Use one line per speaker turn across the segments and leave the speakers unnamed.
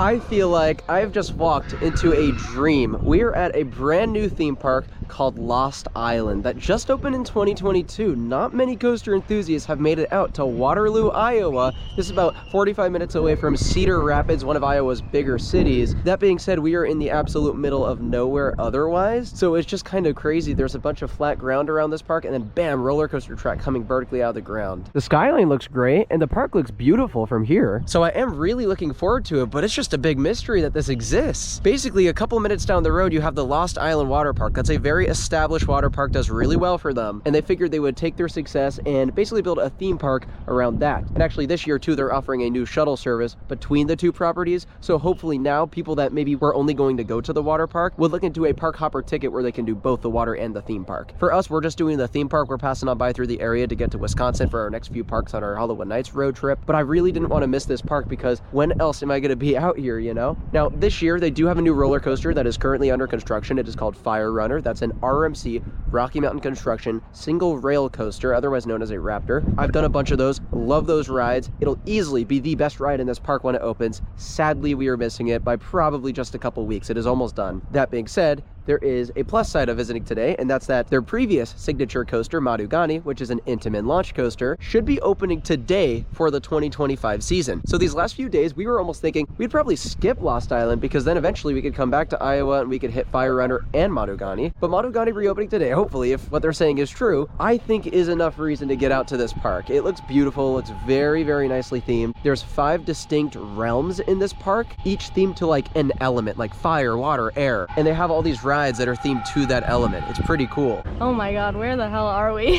I feel like I've just walked into a dream. We are at a brand new theme park called Lost Island that just opened in 2022. Not many coaster enthusiasts have made it out to Waterloo, Iowa. This is about 45 minutes away from Cedar Rapids, one of Iowa's bigger cities. That being said, we are in the absolute middle of nowhere otherwise, so it's just kind of crazy. There's a bunch of flat ground around this park, and then bam, roller coaster track coming vertically out of the ground. The skyline looks great, and the park looks beautiful from here. So I am really looking forward to it, but it's just a big mystery that this exists. Basically, a couple minutes down the road, you have the Lost Island Water Park. That's a very established water park, does really well for them, and they figured they would take their success and basically build a theme park around that. And actually this year too, they're offering a new shuttle service between the two properties, so hopefully now people that maybe were only going to go to the water park will look into a park hopper ticket where they can do both the water and the theme park. For us, we're just doing the theme park. We're passing on by through the area to get to Wisconsin for our next few parks on our Hollywood Nights road trip, but I really didn't want to miss this park because when else am I going to be out here, you know? Now this year they do have a new roller coaster that is currently under construction. It is called Fire Runner. That's an RMC, Rocky Mountain Construction, single rail coaster, otherwise known as a Raptor. I've done a bunch of those, love those rides. It'll easily be the best ride in this park when it opens. Sadly, we are missing it by probably just a couple weeks. It is almost done. That being said, there is a plus side of visiting today, and that's that their previous signature coaster, Madugani, which is an Intamin launch coaster, should be opening today for the 2025 season. So these last few days, we were almost thinking we'd probably skip Lost Island because then eventually we could come back to Iowa and we could hit Fire Runner and Madugani. But Madugani reopening today, hopefully, if what they're saying is true, I think is enough reason to get out to this park. It looks beautiful. It's very, very nicely themed. There's 5 distinct realms in this park, each themed to like an element, like fire, water, air. And they have all these rides that are themed to that element. It's pretty cool.
Oh my god, where the hell are we?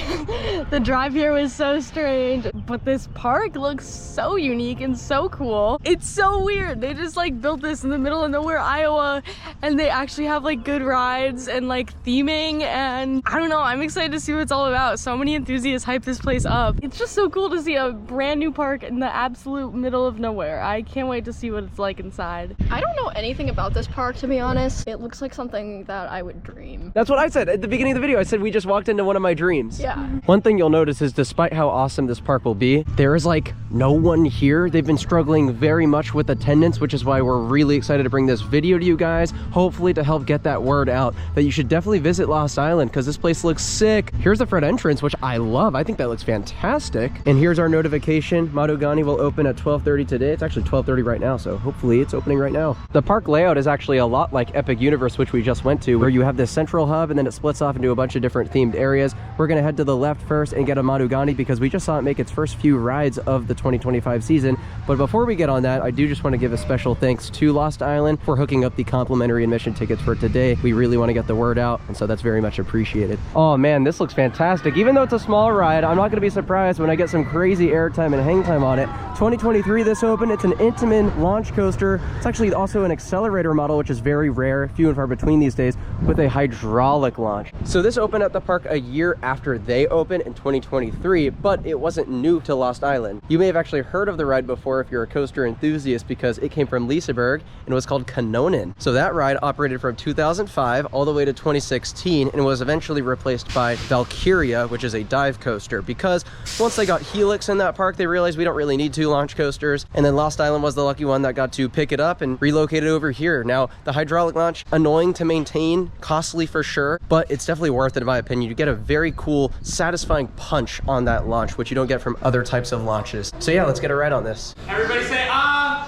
The drive here was so strange, but this park looks so unique and so cool. It's so weird. They just like built this in the middle of nowhere, Iowa, and they actually have like good rides and like theming, and I don't know, I'm excited to see what it's all about. So many enthusiasts hype this place up. It's just so cool to see a brand new park in the absolute middle of nowhere. I can't wait to see what it's like inside.
I don't know anything about this park, to be honest. It looks like something that I would dream.
That's what I said at the beginning of the video. I said we just walked into one of my dreams.
Yeah.
One thing you'll notice is despite how awesome this park will be, there is like no one here. They've been struggling very much with attendance, which is why we're really excited to bring this video to you guys, hopefully to help get that word out that you should definitely visit Lost Island because this place looks sick. Here's the front entrance, which I love. I think that looks fantastic. And here's our notification. Madugani will open at 12:30 today. It's actually 12:30 right now, so hopefully it's opening right now. The park layout is actually a lot like Epic Universe, which we just went to, where you have this central hub and then it splits off into a bunch of different themed areas. We're gonna head to the left first and get a Madugani because we just saw it make its first few rides of the 2025 season. But before we get on that, I do just want to give a special thanks to Lost Island for hooking up the complimentary admission tickets for today. We really want to get the word out, and so that's very much appreciated. Oh man, this looks fantastic. Even though it's a small ride, I'm not gonna be surprised when I get some crazy airtime and hang time on it. 2023 this open. It's an Intamin launch coaster. It's actually also an accelerator model, which is very rare, few and far between these days, with a hydraulic launch. So this opened at the park a year after they opened in 2023, but it wasn't new to Lost Island. You may have actually heard of the ride before if you're a coaster enthusiast because it came from Liseberg and was called Kanonen. So that ride operated from 2005 all the way to 2016 and was eventually replaced by Valkyria, which is a dive coaster, because once they got Helix in that park, they realized we don't really need 2 launch coasters, and then Lost Island was the lucky one that got to pick it up and relocate it over here. Now, the hydraulic launch, annoying to maintain, costly for sure, but it's definitely worth it in my opinion. You get a very cool, satisfying punch on that launch, which you don't get from other types of launches. So yeah, let's get a ride on this.
Everybody say ah!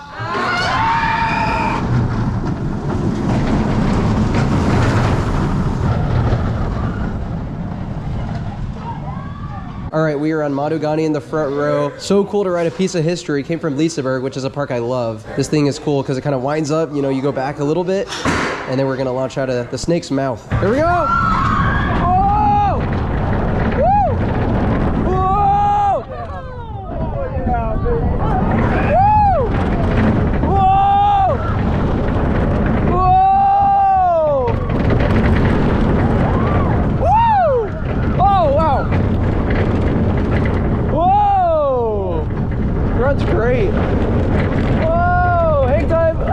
All right, we are on Madugani in the front row. So cool to ride a piece of history. It came from Liseberg, which is a park I love. This thing is cool because it kind of winds up, you know, you go back a little bit, and then we're gonna launch out of the snake's mouth. Here we go! Oh! Woo! Whoa! Woo! Whoa! Whoa! Woo! Oh, wow! That's great. Whoa, hang time. Oh!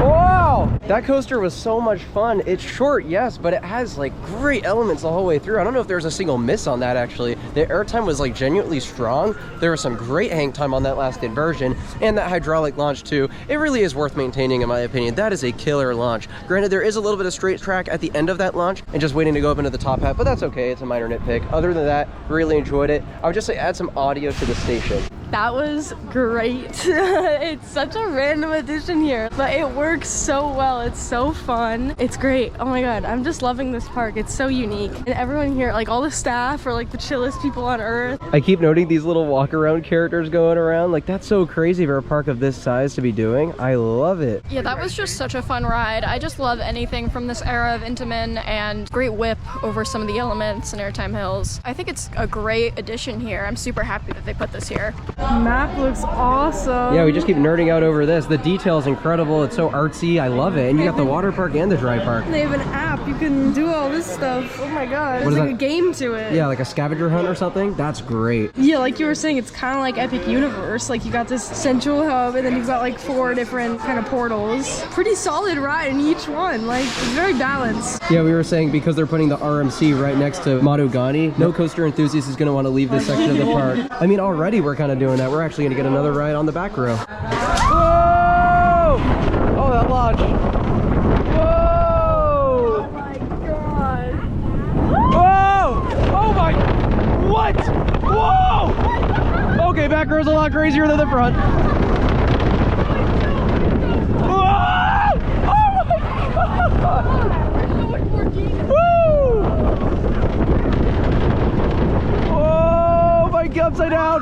Wow. That coaster was so much fun. It's short, yes, but it has like great elements the whole way through. I don't know if there was a single miss on that actually. The airtime was like genuinely strong. There was some great hang time on that last inversion, and that hydraulic launch too. It really is worth maintaining in my opinion. That is a killer launch. Granted, there is a little bit of straight track at the end of that launch and just waiting to go up into the top hat, but that's okay. It's a minor nitpick. Other than that, really enjoyed it. I would just say add some audio to the station.
That was great. It's such a random addition here, but it works so well. It's so fun. It's great. Oh my god, I'm just loving this park. It's so unique. And everyone here, like all the staff are like the chillest people on earth.
I keep noting these little walk around characters going around. Like that's so crazy for a park of this size to be doing. I love it.
Yeah, that was just such a fun ride. I just love anything from this era of Intamin, and great whip over some of the elements and airtime hills. I think it's a great addition here. I'm super happy that they put this here.
Map looks awesome.
Yeah, we just keep nerding out over this. The detail is incredible. It's so artsy. I love it. And you got the water park and the dry park.
They have an app. You can do all this stuff. Oh my god. There's like a game to it.
Yeah, like a scavenger hunt or something. That's great.
Yeah, like you were saying, it's kind of like Epic Universe. Like you got this central hub and then you've got like 4 different kind of portals. Pretty solid ride in each one. Like it's very balanced.
Yeah, we were saying because they're putting the RMC right next to Madogani, no coaster enthusiast is going to want to leave this section of the park. I mean, already we're kind of doing that. We're actually going to get another ride on the back row. Whoa! Oh, that launch. Whoa!
Oh my god.
Whoa! Oh my... What? Whoa! Okay, back row's a lot crazier than the front. Whoa! Oh my god! Woo! Oh my god, upside down!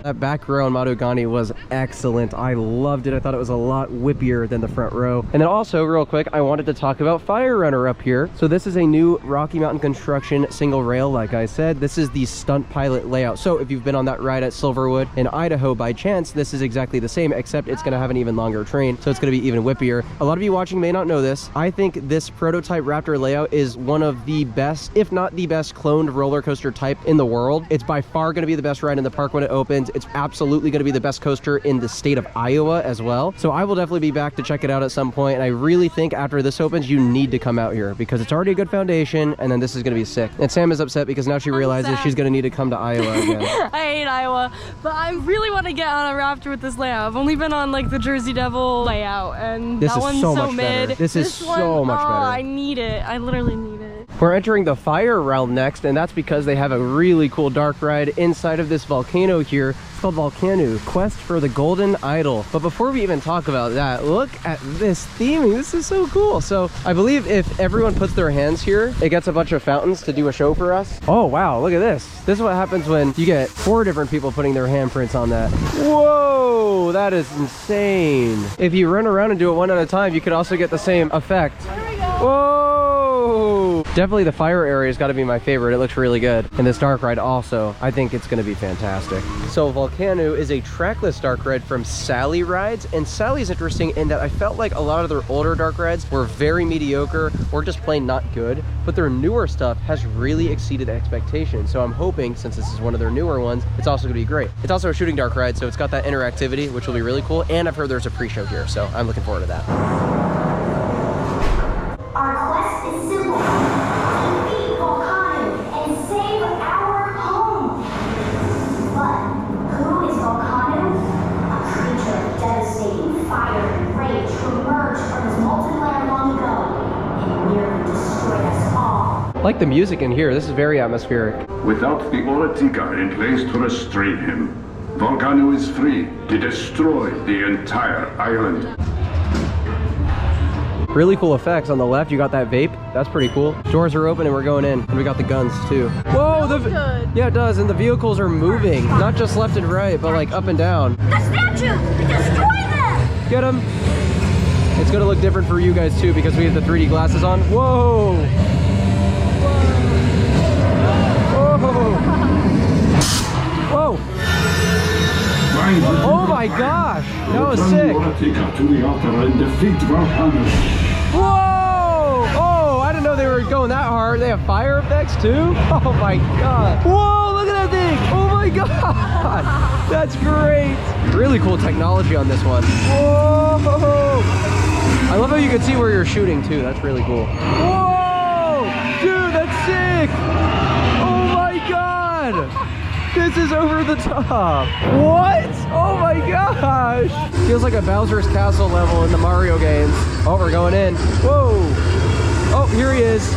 That back row in Madogani was excellent. I loved it. I thought it was a lot whippier than the front row. And then also, real quick, I wanted to talk about Fire Runner up here. So this is a new Rocky Mountain Construction single rail, like I said. This is the stunt pilot layout. So if you've been on that ride at Silverwood in Idaho by chance, this is exactly the same, except it's going to have an even longer train. So it's going to be even whippier. A lot of you watching may not know this. I think this prototype Raptor layout is one of the best, if not the best, cloned roller coaster type in the world. It's by far going to be the best ride in the park when it opens. It's absolutely going to be the best coaster in the state of Iowa as well. So I will definitely be back to check it out at some point. And I really think after this opens, you need to come out here because it's already a good foundation. And then this is going to be sick. And Sam is upset because now she realizes she's going to need to come to Iowa again.
I hate Iowa, but I really want to get on a Raptor with this layout. I've only been on like the Jersey Devil layout, and
this
that
is
one's
so
so
much
mid.
better. This is so much better.
I need it. I literally need it.
We're entering the Fire Realm next, and that's because they have a really cool dark ride inside of this volcano here. It's called Volcano, Quest for the Golden Idol. But before we even talk about that, look at this theming. This is so cool. So I believe if everyone puts their hands here, it gets a bunch of fountains to do a show for us. Oh, wow, look at this. This is what happens when you get 4 different people putting their handprints on that. Whoa, that is insane. If you run around and do it one at a time, you could also get the same effect.
There we go.
Whoa! Definitely the fire area has got to be my favorite. It looks really good. And this dark ride also, I think it's going to be fantastic. So Volcano is a trackless dark ride from Sally Rides. And Sally's interesting in that I felt like a lot of their older dark rides were very mediocre or just plain not good. But their newer stuff has really exceeded expectations. So I'm hoping, since this is one of their newer ones, it's also going to be great. It's also a shooting dark ride, so it's got that interactivity, which will be really cool. And I've heard there's a pre-show here, so I'm looking forward to that.
Our quest is simple. Defeat Volcano and save our home. But who is Volcano? A creature of devastating fire and rage who emerged from his molten lair long ago and nearly destroyed us all.
I like the music in here. This is very atmospheric.
Without the Oratica in place to restrain him, Volcano is free to destroy the entire island.
Really cool effects. On the left, you got that vape. That's pretty cool. Doors are open and we're going in. And we got the guns too. Whoa!
Good.
Yeah, it does. And the vehicles are moving. Not just left and right, but like up and down.
The statue! Destroy them!
Get them! It's gonna look different for you guys too because we have the 3D glasses on. Whoa! Whoa! Whoa! Oh my gosh! That was sick!
Oratica to the altar and defeat Volcano.
Whoa! Oh, I didn't know they were going that hard. They have fire effects too. Oh my god. Whoa, look at that thing. Oh my god. That's great. Really cool technology on this one. Whoa. I love how you can see where you're shooting too. That's really cool. Whoa, dude, that's sick. Oh my god. This is over the top. What? Oh my gosh. Feels like a Bowser's Castle level in the Mario games. Oh, we're going in. Whoa. Oh, here he is.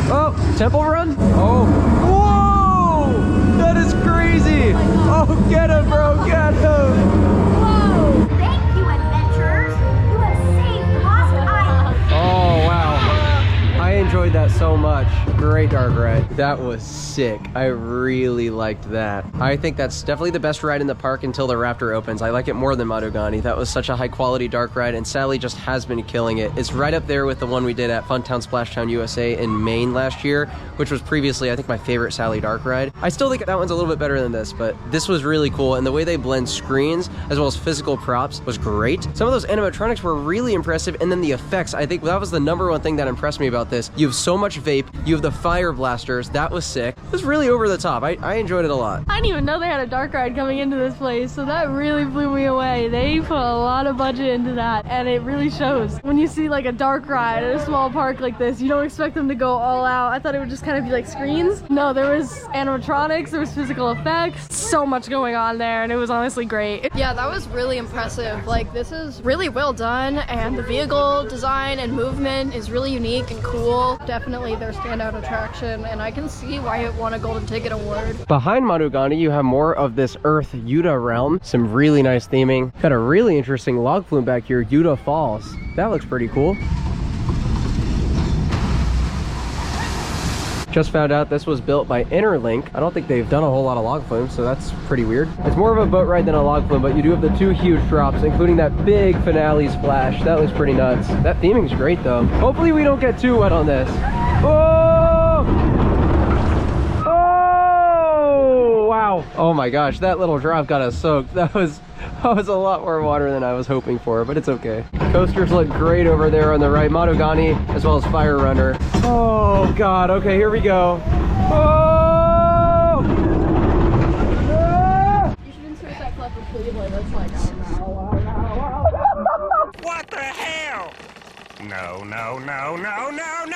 Oh, temple run? Oh. Whoa. That is crazy. Oh, get him, bro. Get him.
Thank you, adventurers. You have saved Lost Island.
Oh, wow. I enjoyed that so much. Great dark ride. That was sick. I really liked that. I think that's definitely the best ride in the park until the Raptor opens. I like it more than Madogani. That was such a high quality dark ride, and Sally just has been killing it. It's right up there with the one we did at Funtown Splashtown USA in Maine last year, which was previously, I think, my favorite Sally dark ride. I still think that one's a little bit better than this, but this was really cool, and the way they blend screens as well as physical props was great. Some of those animatronics were really impressive, and then the effects, I think that was the #1 thing that impressed me about this. You have so much vape, you have the fire blasters, that was sick. It was really over the top. I enjoyed it a lot.
I didn't even know they had a dark ride coming into this place, so that really blew me away. They put a lot of budget into that, and it really shows. When you see like a dark ride at a small park like this, you don't expect them to go all out. I thought it would just kind of be like screens. No, there was animatronics, there was physical effects, so much going on there, and it was honestly great.
Yeah, that was really impressive. Like, this is really well done, and the vehicle design and movement is really unique and cool. Definitely their standout attraction, and I can see why it won a Golden Ticket Award.
Behind Madogani, you have more of this Earth Utah realm. Some really nice theming. Got a really interesting log flume back here, Utah Falls. That looks pretty cool. Just found out this was built by Interlink. I don't think they've done a whole lot of log flumes, so that's pretty weird. It's more of a boat ride than a log flume, but you do have the 2 huge drops, including that big finale splash. That looks pretty nuts. That theming's great though. Hopefully we don't get too wet on this. Oh! Oh! Wow. Oh my gosh, that little drop got us soaked. That was a lot more water than I was hoping for, but it's okay. Coasters look great over there on the right. Madogani, as well as Fire Runner. Oh god, okay, here we go. Oh!
You should insert that clip of Cleveland. That's like,
What the hell? No, no, no, no, no, no!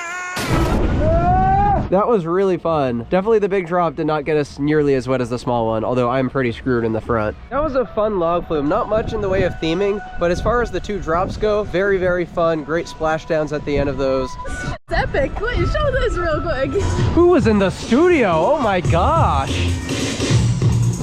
That was really fun. Definitely the big drop did not get us nearly as wet as the small one, although I'm pretty screwed in the front. That was a fun log flume. Not much in the way of theming, but as far as the 2 drops go, very, very fun. Great splashdowns at the end of those.
It's epic. Wait, show this real quick.
Who was in the studio? Oh my gosh.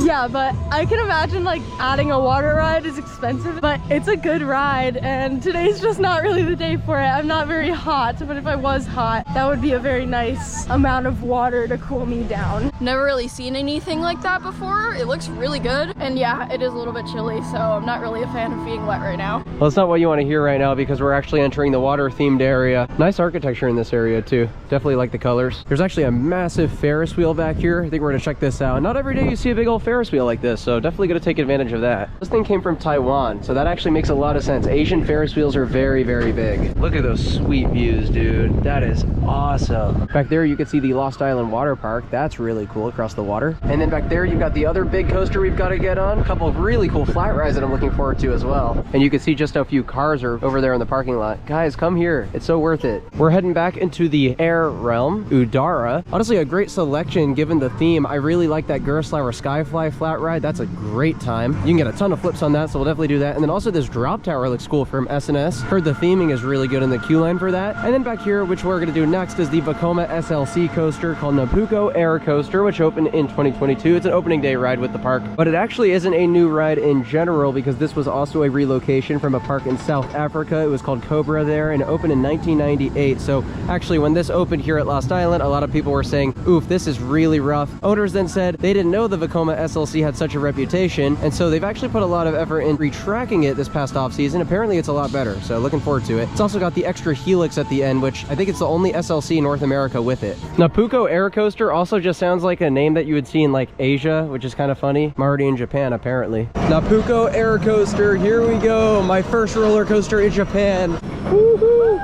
Yeah, but I can imagine like adding a water ride is expensive, but it's a good ride, and today's just not really the day for it. I'm not very hot, but if I was hot, that would be a very nice amount of water to cool me down.
never really seen anything like that before. It looks really good. And yeah, it is a little bit chilly, so I'm not really a fan of being wet right now.
Well, it's not what you want to hear right now because we're actually entering the water themed area. Nice architecture in this area too. Definitely like the colors. There's actually a massive Ferris wheel back here. I think we're gonna check this out. Not every day you see a big old Ferris wheel like this, so definitely gonna take advantage of that. This thing came from Taiwan, so that actually makes a lot of sense. Asian Ferris wheels are very, very big. Look at those sweet views, dude. That is awesome. Back there you can see the Lost Island Water Park. That's really cool across the water. And then back there you've got the other big coaster we've got to get on. A couple of really cool flat rides that I'm looking forward to as well. And you can see just a few cars are over there in the parking lot. Guys, come here. It's so worth it. We're heading back into the air realm, Udara. Honestly, a great selection given the theme. I really like that Gerslauer Skyfly flat ride. That's a great time. You can get a ton of flips on that, so we'll definitely do that. And then also this drop tower looks cool from SNS. Heard the theming is really good in the queue line for that. And then back here, which we're going to do next, is the Vekoma SLC coaster called Nabucco Air Coaster, which opened in 2022. It's an opening day ride with the park, but it actually isn't a new ride in general because this was also a relocation from a park in South Africa. It was called Cobra there and it opened in 1998. So actually when this opened here at Lost Island, a lot of people were saying, oof, this is really rough. Owners then said they didn't know the Vekoma SLC had such a reputation, and so they've actually put a lot of effort in retracking it this past off season. Apparently it's a lot better, so looking forward to it. It's also got the extra helix at the end, which I think it's the only SLC in North America with it. Nabucco Air Coaster also just sounds like a name that you would see in like Asia, which is kind of funny. I'm already in Japan apparently. Nabucco Air Coaster, here we go. My first roller coaster in Japan. Woohoo!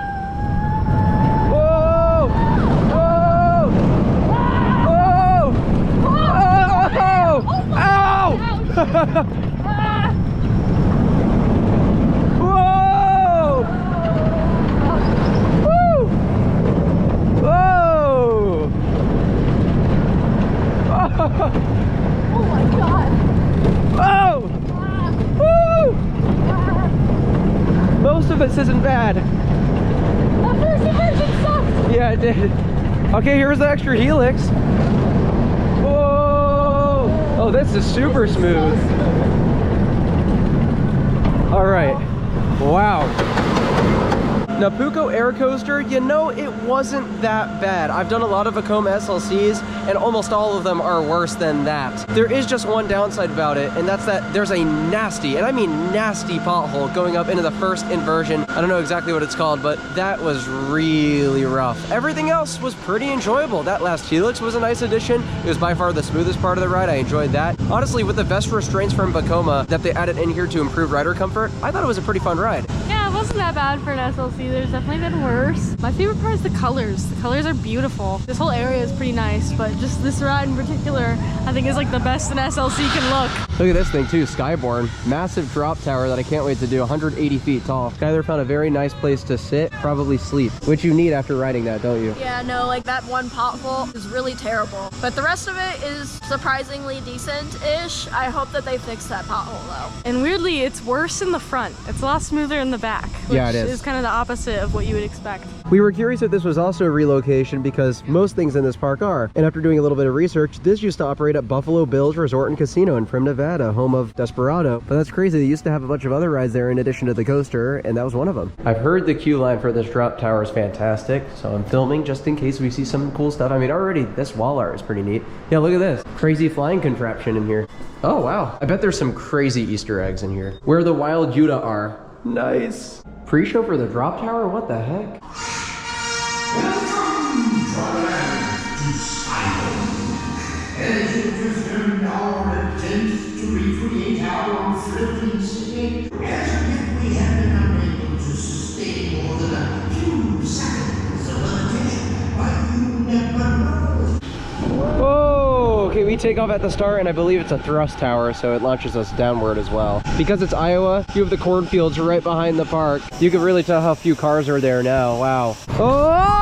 Whoa! Whoa! Woo! Whoa!
Oh my god.
Oh! Woo! Most of this isn't bad.
That first immersion sucked.
Yeah, it did. Okay, here's the extra helix. Whoa! Oh, this is super smooth. All right. Wow. Napuco Air Coaster, you know, it wasn't that bad. I've done a lot of Vekoma SLCs, and almost all of them are worse than that. There is just one downside about it, and that's that there's a nasty, and I mean nasty, pothole going up into the first inversion. I don't know exactly what it's called, but that was really rough. Everything else was pretty enjoyable. That last helix was a nice addition. It was by far the smoothest part of the ride. I enjoyed that. Honestly, with the vest restraints from Vekoma that they added in here to improve rider comfort, I thought it was a pretty fun ride.
Yeah, it wasn't that bad for an SLC. There's definitely been worse. My favorite part is the colors. The colors are beautiful. This whole area is pretty nice, but just this ride in particular, I think is like the best an SLC can look.
Look at this thing too, Skyborn. Massive drop tower that I can't wait to do, 180 feet tall. Skyler found a very nice place to sit, probably sleep, which you need after riding that, don't you?
Yeah, no, like that one pothole is really terrible. But the rest of it is surprisingly decent-ish. I hope that they fix that pothole though.
And weirdly, it's worse in the front. It's a lot smoother in the back, which
Yeah, it is.
kind of the opposite of what you would expect.
We were curious if this was also a relocation because most things in this park are. And after doing a little bit of research, this used to operate at Buffalo Bills Resort and Casino in Prim, Nevada, home of Desperado. But that's crazy, they used to have a bunch of other rides there in addition to the coaster, and that was one of them. I've heard the queue line for this drop tower is fantastic, so I'm filming just in case we see some cool stuff. I mean, already this wall art is pretty neat. Yeah, look at this. Crazy flying contraption in here. Oh, wow. I bet there's some crazy Easter eggs in here. Where the wild Yuta are. Nice. Pre-show for the drop tower? What the heck?
Welcome, travelers, to Simon. As you resume our attempt to recreate our thrilling city, as if we have been unable to sustain more than a few seconds of levitation, but you never know.
Whoa! Okay, we take off at the start, and I believe it's a thrust tower, so it launches us downward as well. Because it's Iowa, you have the cornfields right behind the park. You can really tell how few cars are there now. Wow. Oh!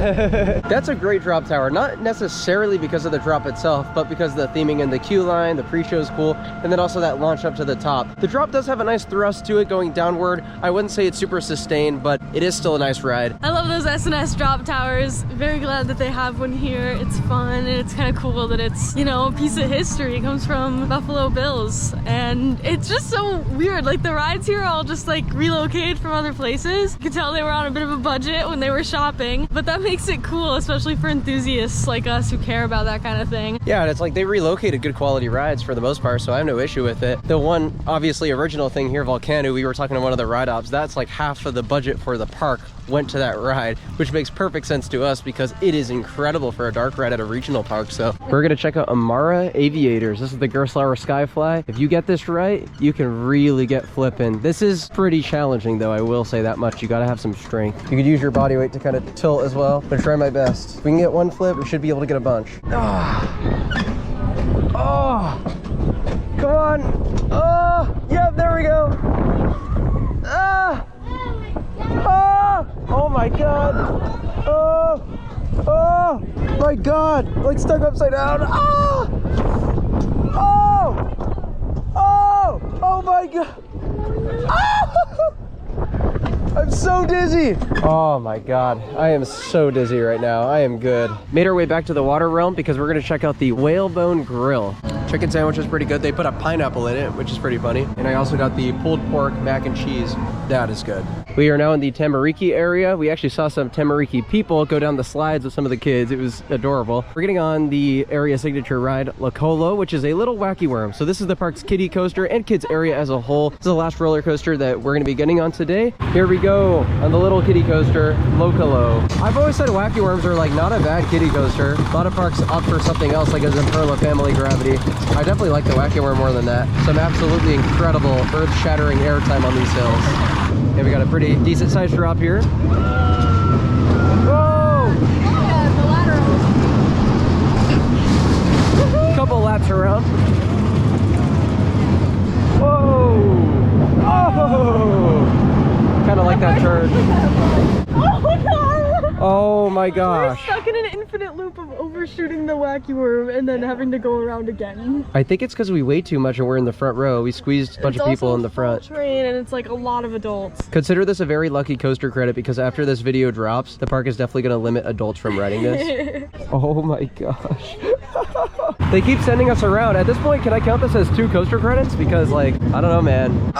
That's a great drop tower, not necessarily because of the drop itself, but because the theming in the queue line, the pre-show is cool, and then also that launch up to the top. The drop does have a nice thrust to it going downward. I wouldn't say it's super sustained, but it is still a nice ride.
I love those S&S drop towers. Very glad that they have one here. It's fun and it's kind of cool that it's, you know, a piece of history. It comes from Buffalo Bills and it's just so weird. Like the rides here are all just like relocated from other places. You can tell they were on a bit of a budget when they were shopping, but that makes it cool, especially for enthusiasts like us who care about that kind of thing.
Yeah, and it's like they relocated good quality rides for the most part, so I have no issue with it. The one obviously original thing here, Volcano, we were talking to one of the ride ops, that's like half of the budget for the park went to that ride, which makes perfect sense to us because it is incredible for a dark ride at a regional park. So we're gonna check out Amara Aviators. This is the Gerstlauer Skyfly. If you get this right, you can really get flipping. This is pretty challenging though, I will say that much. You gotta have some strength. You could use your body weight to kind of tilt as well. I'm gonna try my best. If we can get one flip, we should be able to get a bunch. Oh, come on. Oh, yep, there we go. Oh my god. Oh my god. Like stuck upside down. Oh my god. I'm so dizzy. Oh my god. I am so dizzy right now. I am good. Made our way back to the water realm because we're gonna check out the Whalebone Grill. Chicken sandwich is pretty good. They put a pineapple in it, which is pretty funny. And I also got the pulled pork mac and cheese. That is good. We are now in the Tamariki area. We actually saw some Tamariki people go down the slides with some of the kids. It was adorable. We're getting on the area signature ride, La Colo, which is a little wacky worm. So this is the park's kiddie coaster and kids area as a whole. This is the last roller coaster that we're gonna be getting on today. Here we go on the little kiddie coaster, La Colo. I've always said wacky worms are like not a bad kiddie coaster. A lot of parks opt for something else like a Zamperla Family Gravity. I definitely like the wacky worm more than that. Some absolutely incredible earth-shattering airtime on these hills. Okay, we got a pretty decent sized drop here. Whoa!
Yeah, the lateral.
laps around. Whoa! Oh! Kind of like that turn.
Oh no!
Oh my gosh.
We're stuck in an infinite loop of overshooting the wacky worm and then having to go around again.
I think it's because we weigh too much and we're in the front row. We squeezed a bunch of people in the front.
Train and it's like a lot of adults.
Consider this a very lucky coaster credit because after this video drops, the park is definitely going to limit adults from riding this. Oh my gosh. They keep sending us around. At this point, can I count this as 2 coaster credits? Because like, I don't know, man.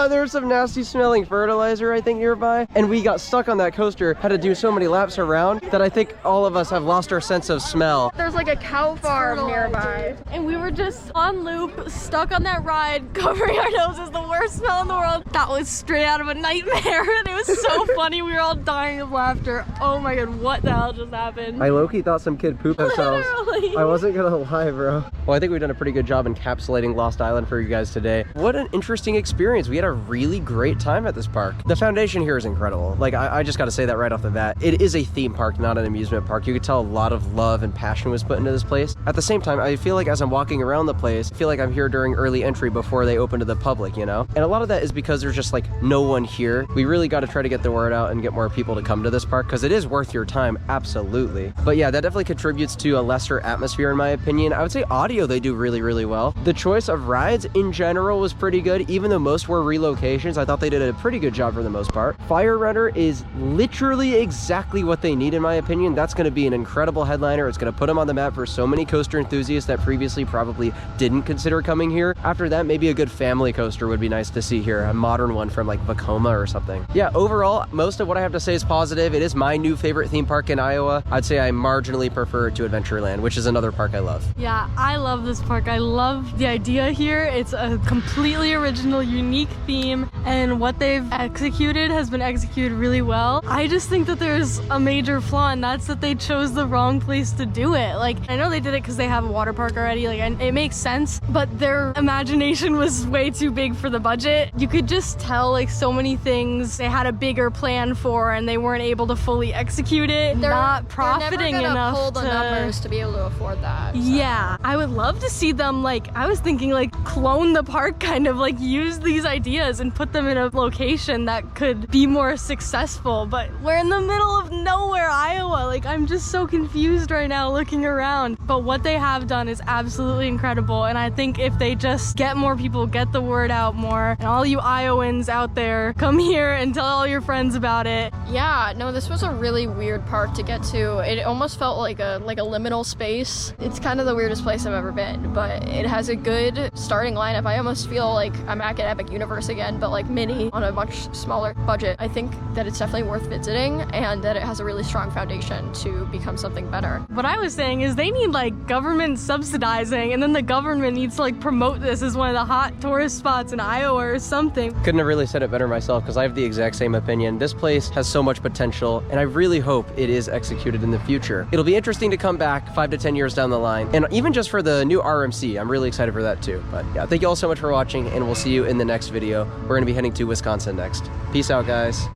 There's some nasty smelling fertilizer, I think, nearby. And we got stuck on that coaster, had to do so many laps around that I think all of us have lost our sense of smell.
There's like a cow farm nearby.
And we were just on loop, stuck on that ride, covering our noses, the worst smell in the world. That was straight out of a nightmare. And it was so funny. We were all dying of laughter. Oh my god, what the hell just happened?
I low-key thought some kid pooped themselves.
Literally.
I wasn't gonna lie, bro. Well, I think we've done a pretty good job encapsulating Lost Island for you guys today. What an interesting experience. We had a really great time at this park. The foundation here is incredible. Like, I just gotta say that right off the bat. It is a theme park, not an amusement park. You could tell a lot of love and passion was put into this place. At the same time, I feel like as I'm walking around the place, I feel like I'm here during early entry before they open to the public, you know? And a lot of that is because there's just like no one here. We really got to try to get the word out and get more people to come to this park because it is worth your time, absolutely. But yeah, that definitely contributes to a lesser atmosphere in my opinion. I would say audio they do really, really well. The choice of rides in general was pretty good, even though most were relocations. I thought they did a pretty good job for the most part. Fire Runner is literally exactly what they need in my opinion. That's going to be an incredible headliner. It's going to put them on the map for so many coaster enthusiasts that previously probably didn't consider coming here. After that, maybe a good family coaster would be nice to see here, a modern one from like Vekoma or something. Yeah, overall, most of what I have to say is positive. It is my new favorite theme park in Iowa. I'd say I marginally prefer it to Adventureland, which is another park I love.
Yeah, I love this park. I love the idea here. It's a completely original, unique theme, and what they've executed has been executed really well. I just think that there's a major flaw, and that's that they chose the wrong place to do it. Like, I know they did it because they have a water park already, like, and it makes sense, but their imagination was way too big for the budget. You could just tell, like, so many things they had a bigger plan for, and they weren't able to fully execute it. They're not profiting
they're never
enough
pull the numbers to be able to afford that. So.
Yeah, I would love to see them, like, I was thinking, like, clone the park, kind of, like, use these ideas and put them in a location that could be more successful, but we're in the middle of nowhere, Iowa. Like, I'm just so confused right now looking around, but what they have done is absolutely incredible, and I think if they just get more people, get the word out more, and all you Iowans out there, come here and tell all your friends about it.
Yeah, no, this was a really weird park to get to. It almost felt like a liminal space. It's kind of the weirdest place I've ever been, but it has a good starting lineup. I almost feel like I'm at Epic Universe again, but like mini on a much smaller budget. I think that it's definitely worth visiting and that it has a really strong foundation to become something better.
What I was saying is they need like government subsidizing, and then the government needs to like promote this as one of the hot tourist spots in Iowa or something.
Couldn't have really said it better myself because I have the exact same opinion. This place has so much potential and I really hope it is executed in the future. It'll be interesting to come back 5 to 10 years down the line, and even just for the new RMC, I'm really excited for that too. But yeah, thank you all so much for watching, and we'll see you in the next video. We're going to be heading to Wisconsin next. Peace out, guys.